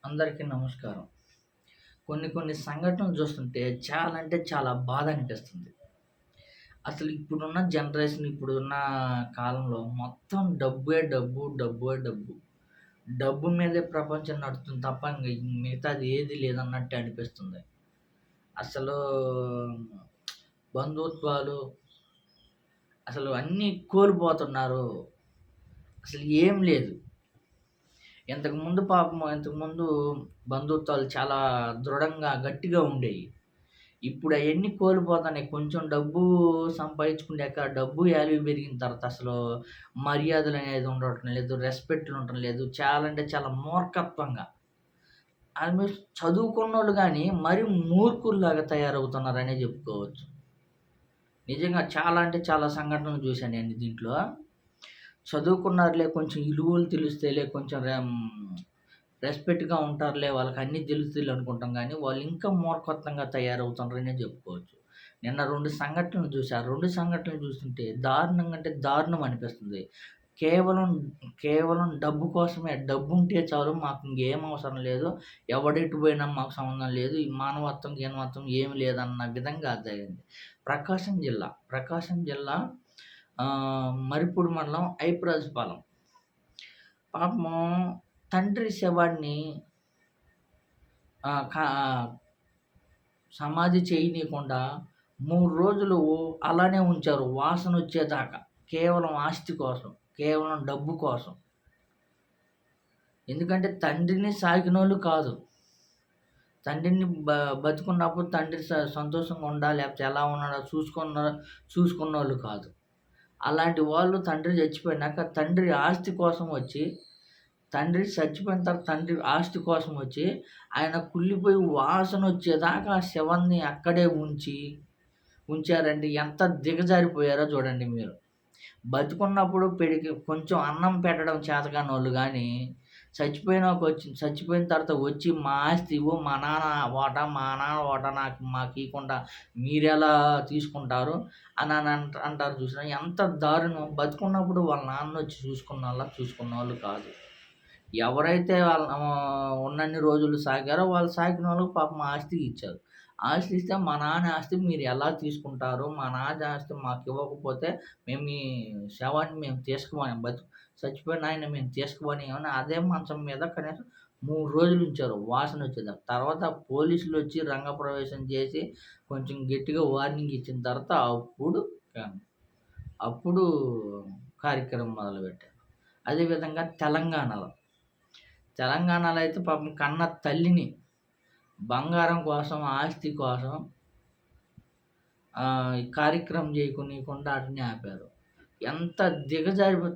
అందరికీ నమస్కారం. కొన్ని కొన్ని సంఘటనలు చూస్తుంటే చాలా అంటే చాలా బాధ అనిపిస్తుంది. అసలు ఇప్పుడున్న జనరేషన్, ఇప్పుడున్న కాలంలో మొత్తం డబ్బే డబ్బు, డబ్బే డబ్బు. డబ్బు మీదే ప్రపంచం నడుస్తుంది తప్ప ఇంగ మిగతాది ఏది లేదన్నట్టే అనిపిస్తుంది. అసలు బంధుత్వాలు అసలు అన్నీ కోల్పోతున్నారు. అసలు ఏం లేదు. ఇంతకుముందు బంధుత్వాలు చాలా దృఢంగా, గట్టిగా ఉండేయి. ఇప్పుడు అయన్నీ కోల్పోతున్నాయి. కొంచెం డబ్బు సంపాదించుకున్నాక, డబ్బు వాల్యూ పెరిగిన తర్వాత అసలు మర్యాదలనేది ఉండటం లేదు. రెస్పెక్ట్‌లు ఉండటం లేదు. చాలా అంటే చాలా మూర్ఖత్వంగా. ఆల్‌మోస్ట్ చదువుకున్నోళ్ళు గాని మరీ మూర్ఖుల్లాగా తయారవుతున్నారనే చెప్పుకోవచ్చు. నిజంగా చాలా అంటే చాలా సంఘటనలు చూశాను నేను దీంట్లో. చదువుకున్నారులే, కొంచెం విలువలు తెలుస్తాయిలే, కొంచెం రెస్పెక్ట్‌గా ఉంటారులే, వాళ్ళకన్నీ తెలుస్తాయిలే అనుకుంటాం గానీ, వాళ్ళు ఇంకా మూర్ఖత్వంగా తయారవుతున్నారనే చెప్పుకోవచ్చు. నిన్న 2 సంఘటనలు చూసా. 2 సంఘటనలు చూస్తుంటే దారుణంగా అంటే దారుణం అనిపిస్తుంది. కేవలం, కేవలం డబ్బు కోసమే. డబ్బుంటే చాలు, మాకు ఇంకేం అవసరం లేదు. ఎవడెటు పోయినా మాకు సంబంధం లేదు. ఈ మానవత్వం, గీనవత్వం ఏమి లేదన్న విధంగా అదయింది. ప్రకాశం జిల్లా మరిపూడి మండలం ఐప్రాజుపాలెం. పాపము తండ్రి శవాన్ని ఆహ్, కా సమాధి చేయనీయకుండా 3 రోజులు అలానే ఉంచారు వాసనొచ్చేదాకా. కేవలం ఆస్తి కోసం, కేవలం డబ్బు కోసం. ఎందుకంటే తండ్రిని సాకినోళ్ళు కాదు. తండ్రిని బతికున్నప్పుడు తండ్రి సంతోషంగా ఉండాలి, లేకపోతే ఎలా ఉన్నాడో చూసుకున్నోళ్ళు కాదు. అలాంటి వాళ్ళు తండ్రి చచ్చిపోయినాక తండ్రి ఆస్తి కోసం వచ్చి, తండ్రి చచ్చిపోయిన తర్వాత తండ్రి ఆస్తి కోసం వచ్చి, ఆయన కుళ్ళిపోయి వాసనొచ్చేదాకా ఆ శవాన్ని అక్కడే ఉంచారంటే ఎంత దిగజారిపోయారో చూడండి మీరు. బతికున్నప్పుడు కొంచెం అన్నం పెట్టడం చేతకానోళ్ళు గానీ, చచ్చిపోయిన తర్వాత వచ్చి మా ఆస్తి ఇవ్వు, మా నాన్న వాటా, మా నాన్న వాటా మాకీయకుండా మీరెలా తీసుకుంటారు అంటారు చూసినావా? ఎంత దారుణం. బతికున్నప్పుడు వాళ్ళ నాన్నొచ్చి చూసుకున్నోళ్ళు కాదు. ఎవరైతే ఉన్నన్ని రోజులు సాకారో వాళ్ళు సాకినోళ్ళకి పాపం ఆస్తి ఇచ్చారు. ఆస్తి ఇస్తే మా నాన్న ఆస్తి మీరు ఎలా తీసుకుంటారు? మా నాన్న ఆస్తి మాకివ్వకపోతే మేము మీ శవాన్ని మేము చచ్చిపోయిన ఆయన్ని మేము తీసుకుపోనియమని అదే మంచం మీద కనీసం 3 రోజులు ఉంచారు వాసనొచ్చేదాకా. తర్వాత పోలీసులొచ్చి రంగప్రవేశం చేసి కొంచెం గట్టిగా వార్నింగ్ ఇచ్చిన తర్వాత అప్పుడు కార్యక్రమం మొదలుపెట్టారు. అదే విధంగా తెలంగాణలో అయితే పాపం కన్న తల్లిని బంగారం కోసం, ఆస్తి కోసం ఈ కార్యక్రమం చేయకుండా అటనే ఆపారు. ఎంత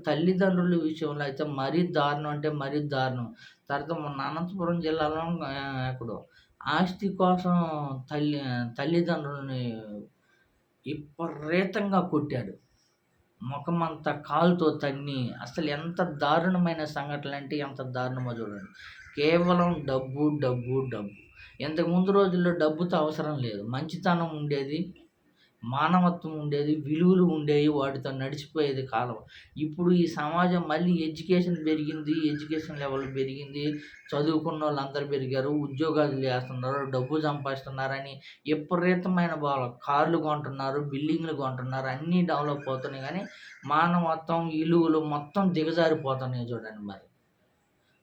తల్లిదండ్రుల విషయంలో అయితే మరీ దారుణం అంటే మరీ దారుణం. తర్వాత మొన్న అనంతపురం జిల్లాలో ఎక్కడో ఆస్తి కోసం తల్లిదండ్రులని విపరీతంగా కొట్టాడు. మొఖమంతా కాలుతో తన్ని. అసలు ఎంత దారుణమైన సంఘటనలంటే ఎంత దారుణమో చూడండి. కేవలం డబ్బు, డబ్బు, డబ్బు. ఇంతకు ముందు రోజుల్లో డబ్బుతో అవసరం లేదు. మంచితనం ఉండేది, మానవత్వం ఉండేది, విలువలు ఉండేవి. వాటితో నడిచిపోయేది కాలం. ఇప్పుడు ఈ సమాజం మళ్ళీ ఎడ్యుకేషన్ పెరిగింది. ఎడ్యుకేషన్ లెవెల్ పెరిగింది. చదువుకున్నోళ్ళందరూ పెరిగారు. ఉద్యోగాలు చేస్తున్నారు. డబ్బు సంపాదిస్తున్నారని విపరీతమైన కార్లు కొంటున్నారు. బిల్డింగ్‌లు కొంటున్నారు. అన్నీ డెవలప్ అవుతున్నాయి గానీ, మానవత్వం, విలువలు మొత్తం దిగజారిపోతున్నాయి చూడండి మరి.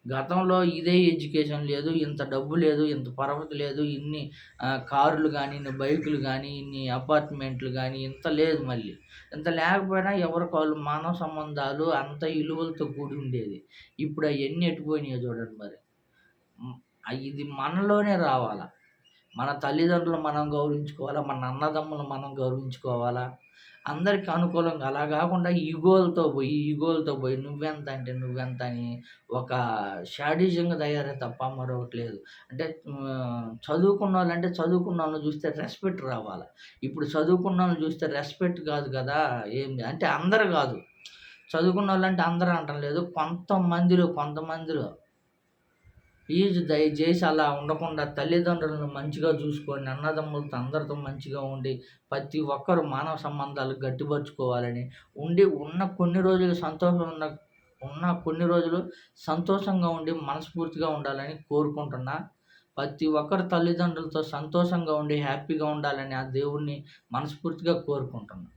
గతంలో ఇదే ఎడ్యుకేషన్ లేదు, ఇంత డబ్బు లేదు, ఇంత పరపతి లేదు, ఇన్ని కార్లు గానీ, ఇన్ని బైకులు గానీ, ఇన్ని అపార్ట్‌మెంట్లు గానీ ఇంత లేదు మళ్ళీ. ఇంత లేకపోయినా ఎవరికాళ్ళు మానవ సంబంధాలు అంత విలువలతో కూడి ఉండేది. ఇప్పుడు అయన్నీ ఎటు పోయినాయో చూడండి మరి. ఇది మనలోనే రావాలా. మన తల్లిదండ్రులు మనం గౌరవించుకోవాలా, మన అన్నదమ్ములు మనం గౌరవించుకోవాలా. అందరికి అనుకూలంగా అలా గాకుండా ఈగోలతో పోయి నువ్వెంత అంటే నువ్వెంత అని ఒక శాడిజంగా తయారయ్యారు తప్ప మరొకటి లేదు. అంటే చదువుకున్నోళ్ళని చూస్తే రెస్పెక్ట్ రావాల. ఇప్పుడు చదువుకున్నోళ్ళని చూస్తే రెస్పెక్ట్ కాదు కదా! ఏంది అంటే అందరూ కాదు. చదువుకున్నోళ్ళంటే అందరూ అనటం లేదు. కొంతమందిలో ప్లీజ్ దయచేసి అలా ఉండకుండా తల్లిదండ్రులను మంచిగా చూసుకొని, అన్నదమ్ములతో అందరితో మంచిగా ఉండి, ప్రతి ఒక్కరు మానవ సంబంధాలు గట్టిపరుచుకోవాలని, ఉన్న కొన్ని రోజులు సంతోషంగా ఉన్న కొన్ని రోజులు సంతోషంగా ఉండి మనస్ఫూర్తిగా ఉండాలని కోరుకుంటున్నా. ప్రతి ఒక్కరు తల్లిదండ్రులతో సంతోషంగా ఉండి హ్యాపీగా ఉండాలని ఆ దేవుడిని మనస్ఫూర్తిగా కోరుకుంటున్నా.